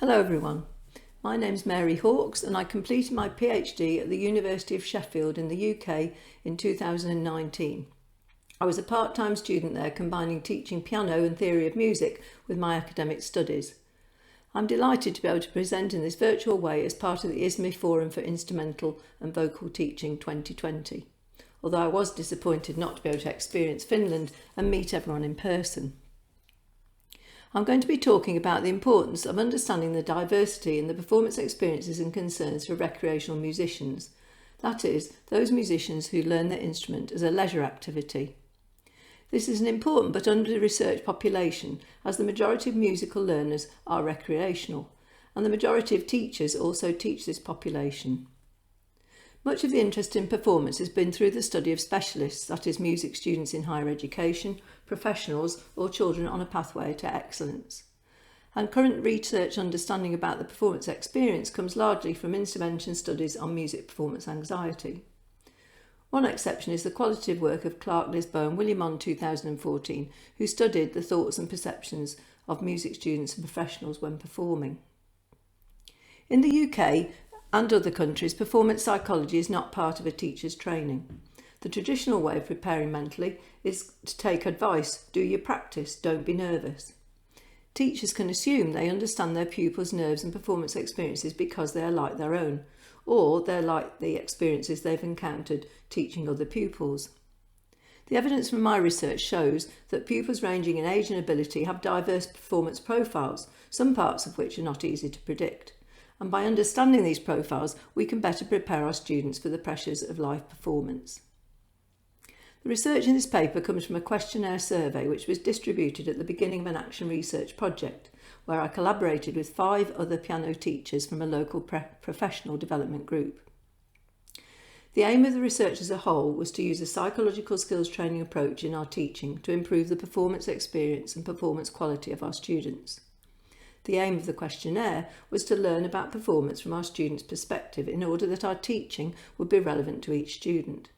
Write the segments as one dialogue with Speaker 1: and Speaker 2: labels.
Speaker 1: Hello everyone, my name's Mary Hawkes and I completed my PhD at the University of Sheffield in the UK in 2019. I was a part-time student there combining teaching piano and theory of music with my academic studies. I'm delighted to be able to present in this virtual way as part of the ISME Forum for Instrumental and Vocal Teaching 2020, although I was disappointed not to be able to experience Finland and meet everyone in person. I'm going to be talking about the importance of understanding the diversity in the performance experiences and concerns for recreational musicians, that is, those musicians who learn their instrument as a leisure activity. This is an important but under-researched population, as the majority of musical learners are recreational, and the majority of teachers also teach this population. Much of the interest in performance has been through the study of specialists, that is, music students in higher education, professionals or children on a pathway to excellence. And current research understanding about the performance experience comes largely from intervention studies on music performance anxiety. One exception is the qualitative work of Clark, Lisboe and Williamon 2014, who studied the thoughts and perceptions of music students and professionals when performing. In the UK and other countries, performance psychology is not part of a teacher's training. The traditional way of preparing mentally is to take advice: do your practice, don't be nervous. Teachers can assume they understand their pupils' nerves and performance experiences because they are like their own, or they're like the experiences they've encountered teaching other pupils. The evidence from my research shows that pupils ranging in age and ability have diverse performance profiles, some parts of which are not easy to predict. And by understanding these profiles, we can better prepare our students for the pressures of live performance. The research in this paper comes from a questionnaire survey which was distributed at the beginning of an action research project, where I collaborated with 5 other piano teachers from a local professional development group. The aim of the research as a whole was to use a psychological skills training approach in our teaching to improve the performance experience and performance quality of our students. The aim of the questionnaire was to learn about performance from our students' perspective in order that our teaching would be relevant to each student.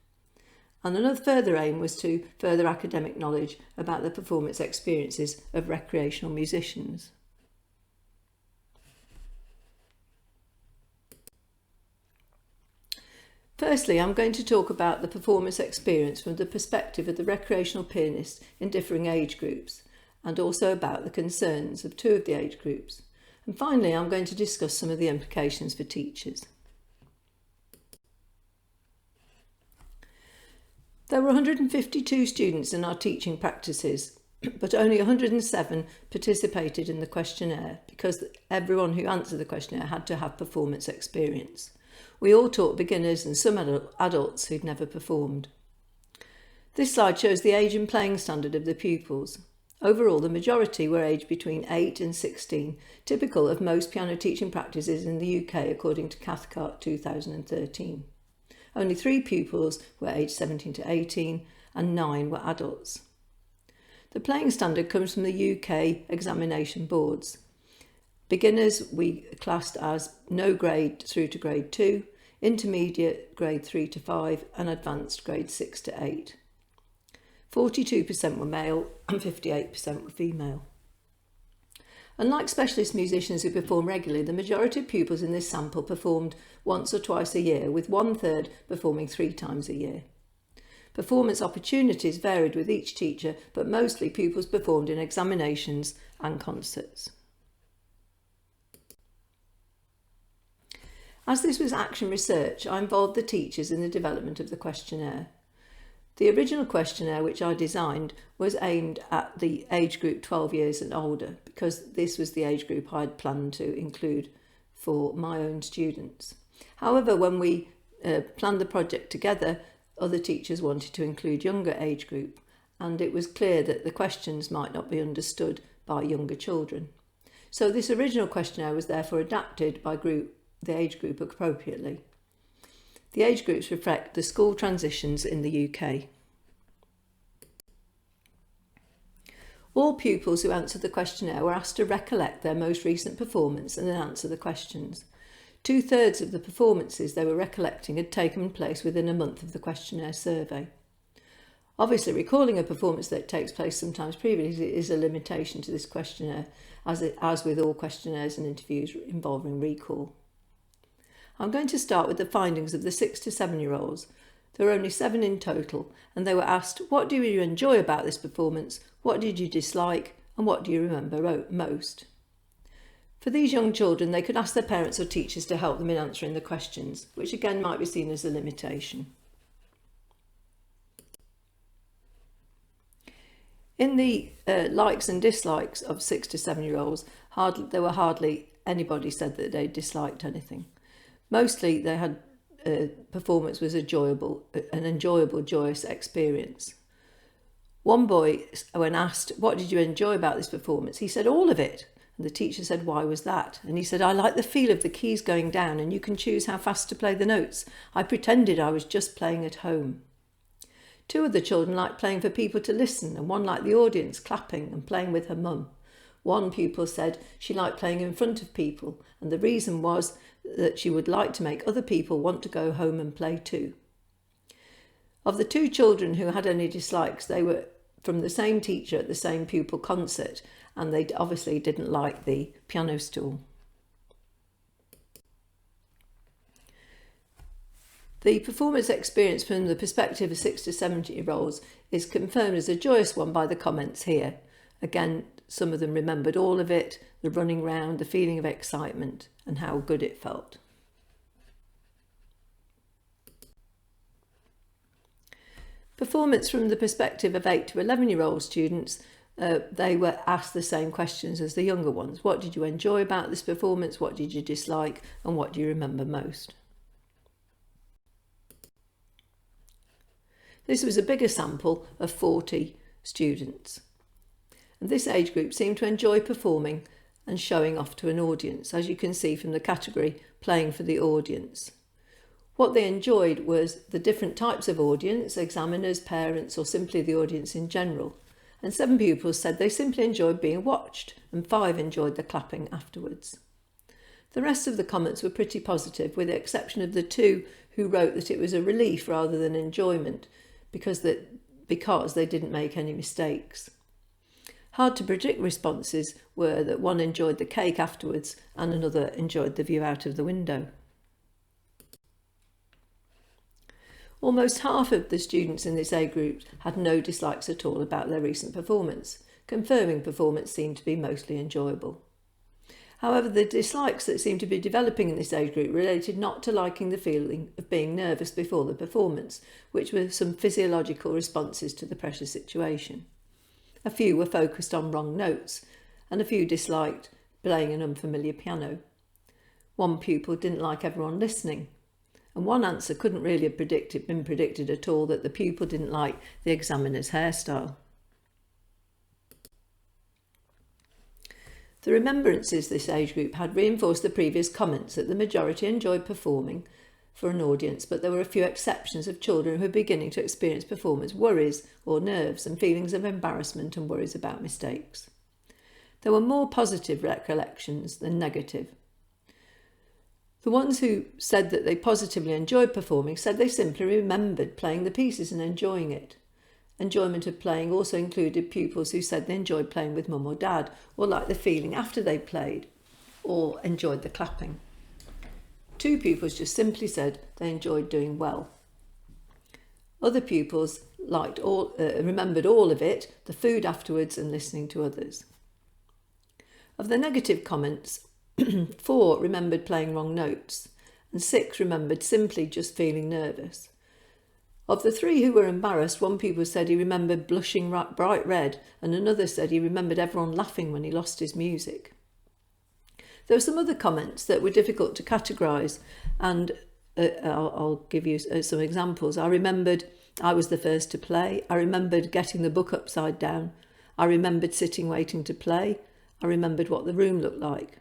Speaker 1: And another further aim was to further academic knowledge about the performance experiences of recreational musicians. Firstly, I'm going to talk about the performance experience from the perspective of the recreational pianist in differing age groups, and also about the concerns of 2 of the age groups. And finally, I'm going to discuss some of the implications for teachers. There were 152 students in our teaching practices, but only 107 participated in the questionnaire because everyone who answered the questionnaire had to have performance experience. We all taught beginners and some adults who'd never performed. This slide shows the age and playing standard of the pupils. Overall, the majority were aged between 8 and 16, typical of most piano teaching practices in the UK according to Cathcart 2013. Only 3 pupils were aged 17 to 18 and 9 were adults. The playing standard comes from the UK examination boards. Beginners we classed as no grade through to grade 2, intermediate grade 3 to 5 and advanced grade 6 to 8. 42% were male and 58% were female. Unlike specialist musicians who perform regularly, the majority of pupils in this sample performed once or twice a year, with 1/3 performing 3 times a year. Performance opportunities varied with each teacher, but mostly pupils performed in examinations and concerts. As this was action research, I involved the teachers in the development of the questionnaire. The original questionnaire, which I designed, was aimed at the age group 12 years and older, because this was the age group I'd planned to include for my own students. However, when we planned the project together, other teachers wanted to include younger age group, and it was clear that the questions might not be understood by younger children. So this original questionnaire was therefore adapted by the age group appropriately. The age groups reflect the school transitions in the UK. All pupils who answered the questionnaire were asked to recollect their most recent performance and then answer the questions. 2/3 of the performances they were recollecting had taken place within a month of the questionnaire survey. Obviously, recalling a performance that takes place sometimes previously is a limitation to this questionnaire, as with all questionnaires and interviews involving recall. I'm going to start with the findings of the 6 to 7-year-olds. There were only 7 in total, and they were asked, what do you enjoy about this performance, what did you dislike, and what do you remember most? For these young children, they could ask their parents or teachers to help them in answering the questions, which again might be seen as a limitation. In the likes and dislikes of 6 to 7-year-olds, there were hardly anybody said that they disliked anything. Mostly they had performance was an enjoyable, joyous experience. One boy, when asked, what did you enjoy about this performance? He said, all of it. And the teacher said, why was that? And he said, I like the feel of the keys going down and you can choose how fast to play the notes. I pretended I was just playing at home. 2 of the children liked playing for people to listen, and one liked the audience, clapping and playing with her mum. One pupil said she liked playing in front of people, and the reason was that she would like to make other people want to go home and play too. Of the 2 children who had any dislikes, they were from the same teacher at the same pupil concert, and they obviously didn't like the piano stool. The performance experience from the perspective of 6 to 7-year-olds is confirmed as a joyous one by the comments here. Again, some of them remembered all of it, the running round, the feeling of excitement, and how good it felt. Performance from the perspective of 8 to 11-year-old students, they were asked the same questions as the younger ones. What did you enjoy about this performance? What did you dislike? And what do you remember most? This was a bigger sample of 40 students. And this age group seemed to enjoy performing and showing off to an audience, as you can see from the category, playing for the audience. What they enjoyed was the different types of audience, examiners, parents, or simply the audience in general. And 7 pupils said they simply enjoyed being watched, and 5 enjoyed the clapping afterwards. The rest of the comments were pretty positive, with the exception of the 2 who wrote that it was a relief rather than enjoyment, because they didn't make any mistakes. Hard to predict responses were that one enjoyed the cake afterwards and another enjoyed the view out of the window. Almost half of the students in this age group had no dislikes at all about their recent performance, confirming performance seemed to be mostly enjoyable. However, the dislikes that seemed to be developing in this age group related not to liking the feeling of being nervous before the performance, which were some physiological responses to the pressure situation. A few were focused on wrong notes, and a few disliked playing an unfamiliar piano. One pupil didn't like everyone listening, and one answer couldn't really have been predicted at all, that the pupil didn't like the examiner's hairstyle. The Remembrances this age group had reinforced the previous comments that the majority enjoyed performing for an audience, but there were a few exceptions of children who were beginning to experience performance worries or nerves and feelings of embarrassment and worries about mistakes. There were more positive recollections than negative. The ones who said that they positively enjoyed performing said they simply remembered playing the pieces and enjoying it. Enjoyment of playing also included pupils who said they enjoyed playing with mum or dad, or liked the feeling after they played, or enjoyed the clapping. 2 pupils just simply said they enjoyed doing well. Other pupils remembered all of it, the food afterwards and listening to others. Of the negative comments, 4 remembered playing wrong notes, and 6 remembered simply just feeling nervous. Of the 3 who were embarrassed, one pupil said he remembered blushing bright red, and another said he remembered everyone laughing when he lost his music. There were some other comments that were difficult to categorise, and I'll give you some examples. I remembered I was the first to play. I remembered getting the book upside down. I remembered sitting waiting to play. I remembered what the room looked like.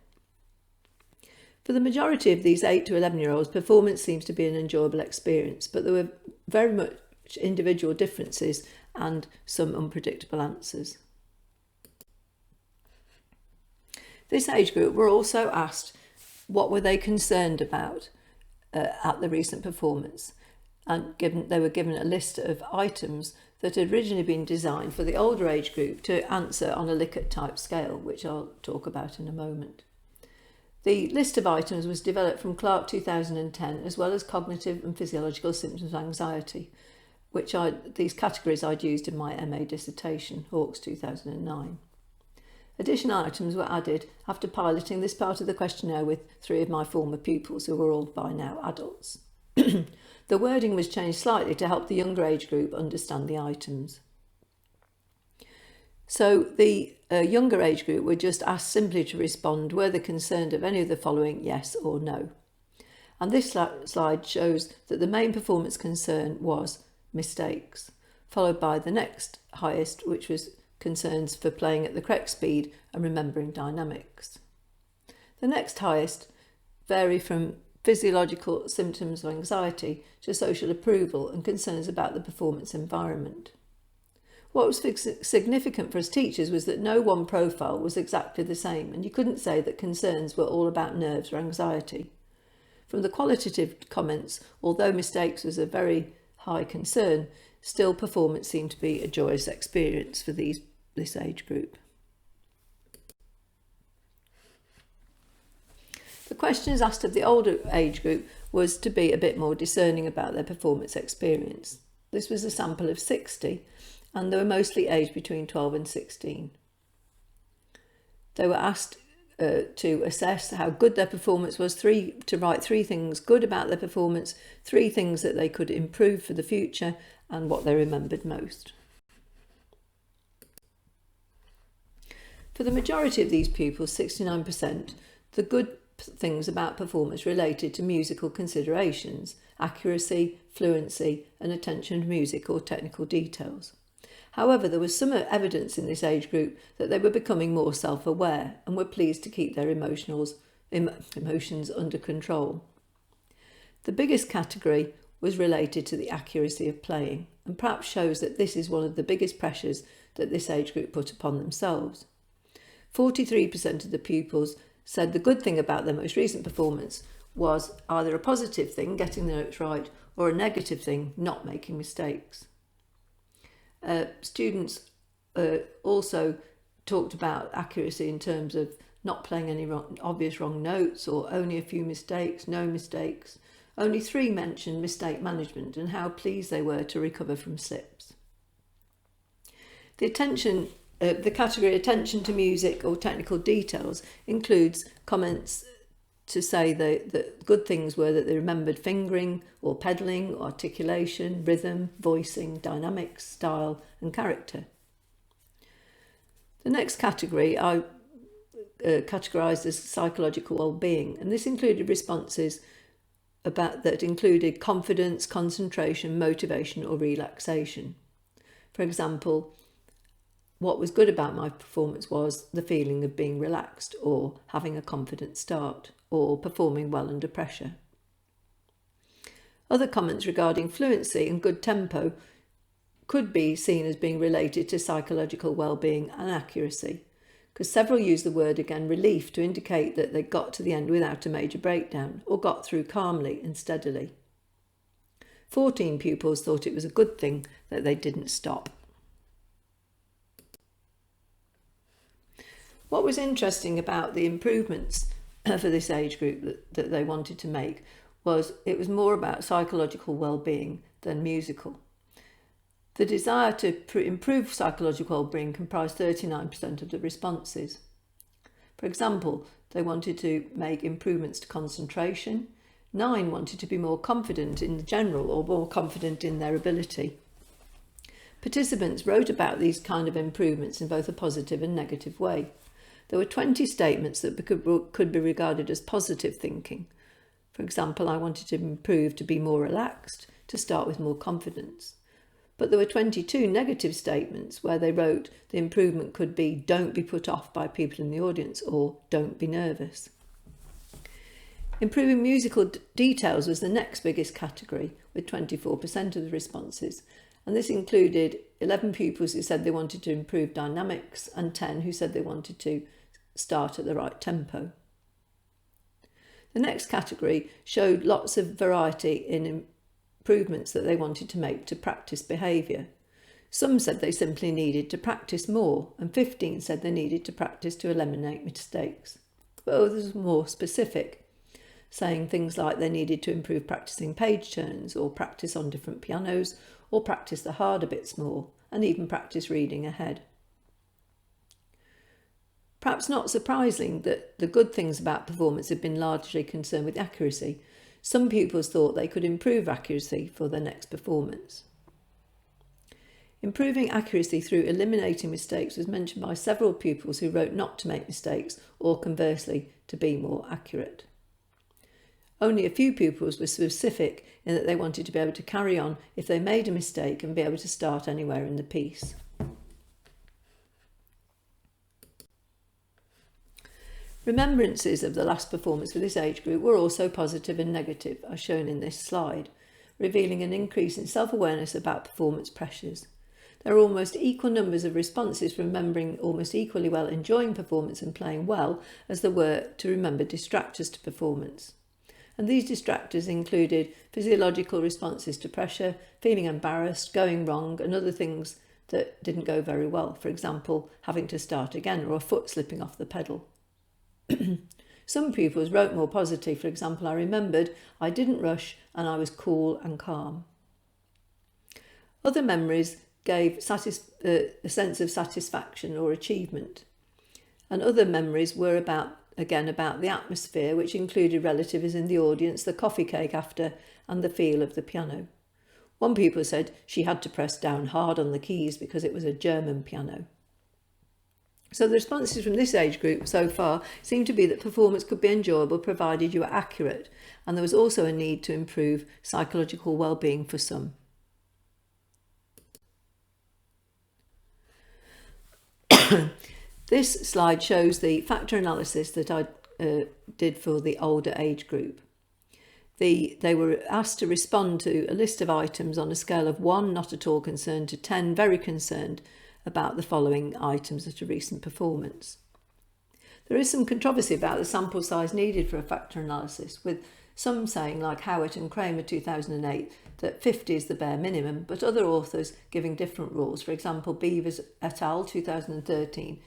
Speaker 1: For the majority of these 8 to 11-year-olds, performance seems to be an enjoyable experience, but there were very much individual differences and some unpredictable answers. This age group were also asked what were they concerned about at the recent performance, and they were given a list of items that had originally been designed for the older age group to answer on a Likert type scale, which I'll talk about in a moment. The list of items was developed from Clark 2010, as well as cognitive and physiological symptoms of anxiety, these categories I'd used in my MA dissertation, Hawkes 2009. Additional items were added after piloting this part of the questionnaire with 3 of my former pupils who were all by now adults. The wording was changed slightly to help the younger age group understand the items. So the younger age group were just asked simply to respond, were they concerned of any of the following, yes or no. And this slide shows that the main performance concern was mistakes, followed by the next highest, which was concerns for playing at the correct speed and remembering dynamics. The next highest vary from physiological symptoms of anxiety to social approval and concerns about the performance environment. What was significant for us teachers was that no one profile was exactly the same, and you couldn't say that concerns were all about nerves or anxiety. From the qualitative comments, although mistakes was a very high concern, still performance seemed to be a joyous experience for this age group. The questions asked of the older age group was to be a bit more discerning about their performance experience. This was a sample of 60, and they were mostly aged between 12 and 16. They were asked to assess how good their performance was, to write 3 things good about their performance, 3 things that they could improve for the future, and what they remembered most. For the majority of these pupils, 69%, the good things about performance related to musical considerations, accuracy, fluency, and attention to music or technical details. However, there was some evidence in this age group that they were becoming more self-aware and were pleased to keep their emotions under control. The biggest category was related to the accuracy of playing, and perhaps shows that this is one of the biggest pressures that this age group put upon themselves. 43% of the pupils said the good thing about their most recent performance was either a positive thing, getting the notes right, or a negative thing, not making mistakes. Students also talked about accuracy in terms of not playing any obvious wrong notes, or only a few mistakes, no mistakes. Only 3 mentioned mistake management and how pleased they were to recover from slips. The category attention to music or technical details includes comments to say that good things were that they remembered fingering or pedalling, articulation, rhythm, voicing, dynamics, style and character. The next category I categorised as psychological well-being, and this included responses that included confidence, concentration, motivation or relaxation. For example, what was good about my performance was the feeling of being relaxed, or having a confident start, or performing well under pressure. Other comments regarding fluency and good tempo could be seen as being related to psychological well-being and accuracy, because several used the word again relief to indicate that they got to the end without a major breakdown, or got through calmly and steadily. 14 pupils thought it was a good thing that they didn't stop. What was interesting about the improvements for this age group that they wanted to make was it was more about psychological well-being than musical. The desire to improve psychological well-being comprised 39% of the responses. For example, they wanted to make improvements to concentration. 9 wanted to be more confident in the general, or more confident in their ability. Participants wrote about these kind of improvements in both a positive and negative way. There were 20 statements that could be regarded as positive thinking. For example, I wanted to improve to be more relaxed, to start with more confidence. But there were 22 negative statements where they wrote the improvement could be don't be put off by people in the audience, or don't be nervous. Improving musical details was the next biggest category, with 24% of the responses, and this included 11 pupils who said they wanted to improve dynamics and 10 who said they wanted to start at the right tempo. The next category showed lots of variety in improvements that they wanted to make to practice behaviour. Some said they simply needed to practice more, and 15 said they needed to practice to eliminate mistakes. But others were more specific, saying things like they needed to improve practicing page turns, or practice on different pianos, or practice the harder bits more, and even practice reading ahead. Perhaps not surprising that the good things about performance have been largely concerned with accuracy. Some pupils thought they could improve accuracy for their next performance. Improving accuracy through eliminating mistakes was mentioned by several pupils who wrote not to make mistakes, or conversely, to be more accurate. Only a few pupils were specific in that they wanted to be able to carry on if they made a mistake and be able to start anywhere in the piece. Remembrances of the last performance for this age group were also positive and negative, as shown in this slide, revealing an increase in self-awareness about performance pressures. There are almost equal numbers of responses for remembering almost equally well enjoying performance and playing well as there were to remember distractors to performance. And these distractors included physiological responses to pressure, feeling embarrassed, going wrong, and other things that didn't go very well, for example, having to start again or a foot slipping off the pedal. Some pupils wrote more positively. For example, I remembered I didn't rush and I was cool and calm. Other memories gave a sense of satisfaction or achievement. And other memories were about the atmosphere, which included relatives in the audience, the coffee cake after, and the feel of the piano. One pupil said she had to press down hard on the keys because it was a German piano. So the responses from this age group so far seem to be that performance could be enjoyable provided you were accurate, and there was also a need to improve psychological well-being for some. This slide shows the factor analysis that I did for the older age group. They were asked to respond to a list of items on a scale of 1, not at all concerned, to 10, very concerned, about the following items at a recent performance. There is some controversy about the sample size needed for a factor analysis, with some saying, like Howitt and Kramer 2008, that 50 is the bare minimum, but other authors giving different rules. For example, Beavers et al. 2013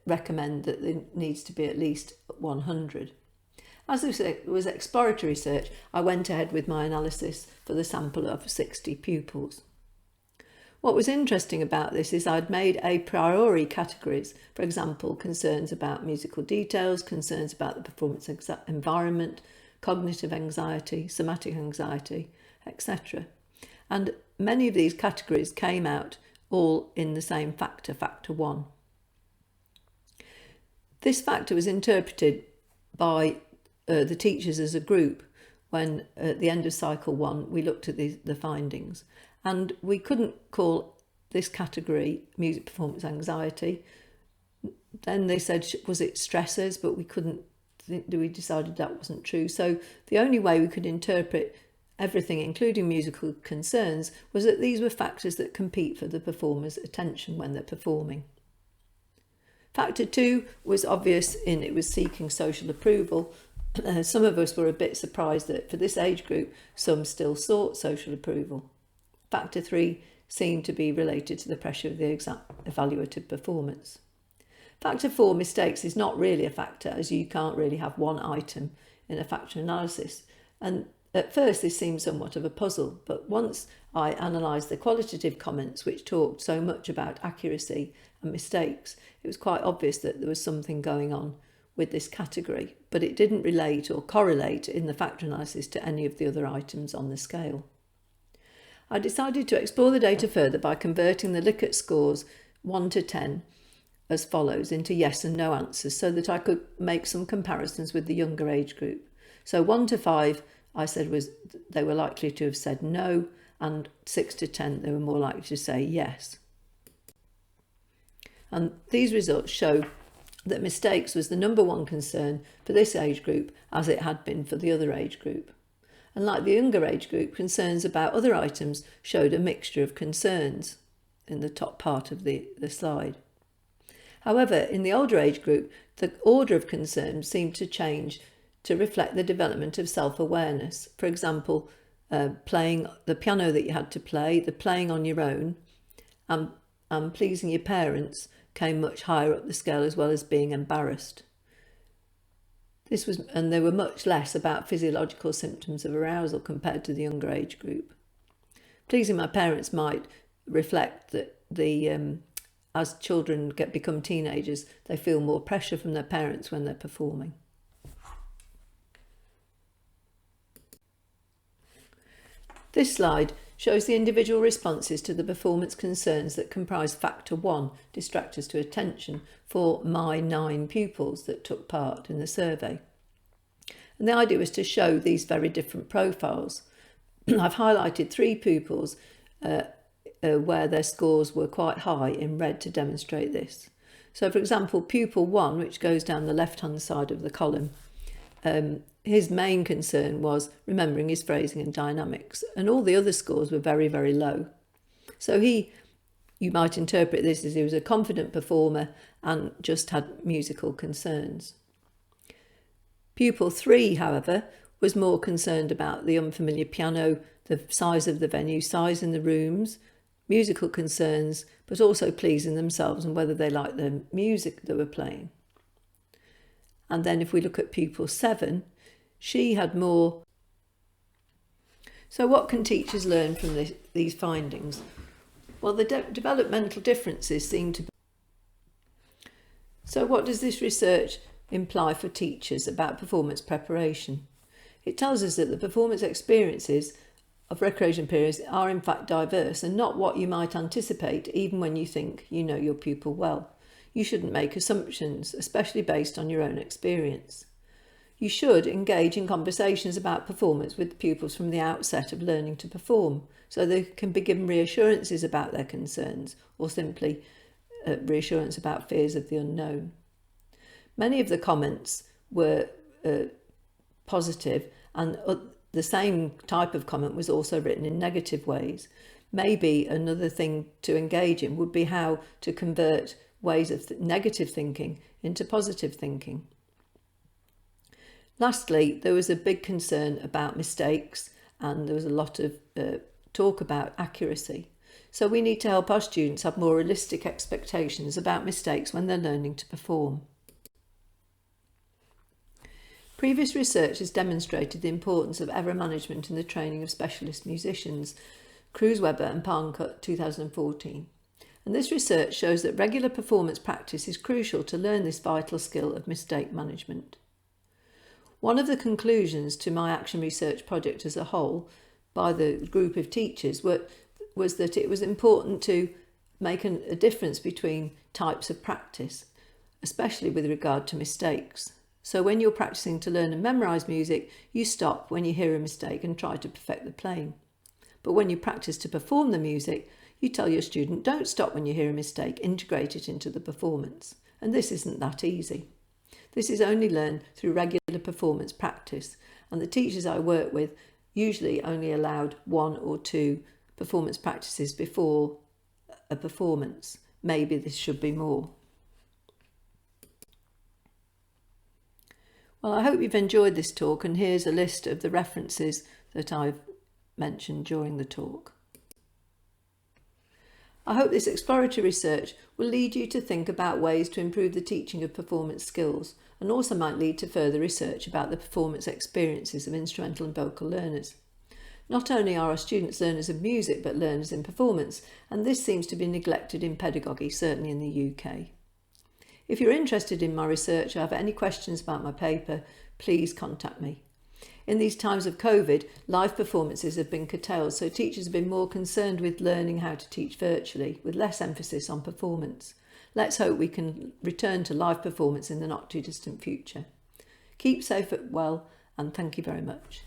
Speaker 1: recommend that there needs to be at least 100. As this was exploratory research, I went ahead with my analysis for the sample of 60 pupils. What was interesting about this is I'd made a priori categories, for example, concerns about musical details, concerns about the performance environment, cognitive anxiety, somatic anxiety, etc. And many of these categories came out all in the same factor, factor 1. This factor was interpreted by the teachers as a group when at the end of cycle 1 we looked at the findings. And we couldn't call this category music performance anxiety. Then they said, was it stressors? But we decided that wasn't true. So the only way we could interpret everything, including musical concerns, was that these were factors that compete for the performer's attention when they're performing. Factor 2 was obvious in it was seeking social approval. Some of us were a bit surprised that for this age group, some still sought social approval. Factor 3 seemed to be related to the pressure of the evaluative performance. Factor 4, mistakes, is not really a factor, as you can't really have one item in a factor analysis. And at first this seemed somewhat of a puzzle, but once I analysed the qualitative comments which talked so much about accuracy and mistakes, it was quite obvious that there was something going on with this category, but it didn't relate or correlate in the factor analysis to any of the other items on the scale. I decided to explore the data further by converting the Likert scores 1 to 10 as follows into yes and no answers, so that I could make some comparisons with the younger age group. So 1 to 5 I said they were likely to have said no, and 6 to 10 they were more likely to say yes. And these results show that mistakes was the number one concern for this age group, as it had been for the other age group. And like the younger age group, concerns about other items showed a mixture of concerns in the top part of the slide. However, in the older age group, the order of concerns seemed to change to reflect the development of self-awareness. For example, playing the piano that you had to play, the playing on your own, and pleasing your parents came much higher up the scale, as well as being embarrassed. And there were much less about physiological symptoms of arousal compared to the younger age group. Pleasing my parents might reflect that as children become teenagers, they feel more pressure from their parents when they're performing. This slide shows the individual responses to the performance concerns that comprise factor 1, distractors to attention, for my 9 pupils that took part in the survey. And the idea was to show these very different profiles. I've highlighted 3 pupils where their scores were quite high in red to demonstrate this. So for example, pupil 1, which goes down the left-hand side of the column, his main concern was remembering his phrasing and dynamics, and all the other scores were very, very low. So you might interpret this as he was a confident performer and just had musical concerns. Pupil 3, however, was more concerned about the unfamiliar piano, the size of the venue, size in the rooms, musical concerns, but also pleasing themselves and whether they liked the music they were playing. And then if we look at pupil 7, she had more. So what can teachers learn from these findings? Well, the developmental differences seem to be. So what does this research imply for teachers about performance preparation? It tells us that the performance experiences of recreation periods are in fact diverse and not what you might anticipate even when you think you know your pupil well. You shouldn't make assumptions, especially based on your own experience. You should engage in conversations about performance with pupils from the outset of learning to perform, so they can be given reassurances about their concerns or simply reassurance about fears of the unknown. Many of the comments were positive, and the same type of comment was also written in negative ways. Maybe another thing to engage in would be how to convert ways of negative thinking into positive thinking. Lastly, there was a big concern about mistakes, and there was a lot of talk about accuracy. So we need to help our students have more realistic expectations about mistakes when they're learning to perform. Previous research has demonstrated the importance of error management in the training of specialist musicians, Cruz-Weber and Parncut 2014. And this research shows that regular performance practice is crucial to learn this vital skill of mistake management. One of the conclusions to my action research project as a whole by the group of teachers was that it was important to make a difference between types of practice, especially with regard to mistakes. So when you're practicing to learn and memorise music, you stop when you hear a mistake and try to perfect the playing. But when you practice to perform the music, you tell your student, don't stop when you hear a mistake, integrate it into the performance. And this isn't that easy. This is only learned through regular performance practice, and the teachers I work with usually only allowed 1 or 2 performance practices before a performance. Maybe this should be more. Well, I hope you've enjoyed this talk, and here's a list of the references that I've mentioned during the talk. I hope this exploratory research will lead you to think about ways to improve the teaching of performance skills, and also might lead to further research about the performance experiences of instrumental and vocal learners. Not only are our students learners of music, but learners in performance, and this seems to be neglected in pedagogy, certainly in the UK. If you're interested in my research or have any questions about my paper, please contact me. In these times of COVID, live performances have been curtailed, so teachers have been more concerned with learning how to teach virtually, with less emphasis on performance. Let's hope we can return to live performance in the not too distant future. Keep safe and well, and thank you very much.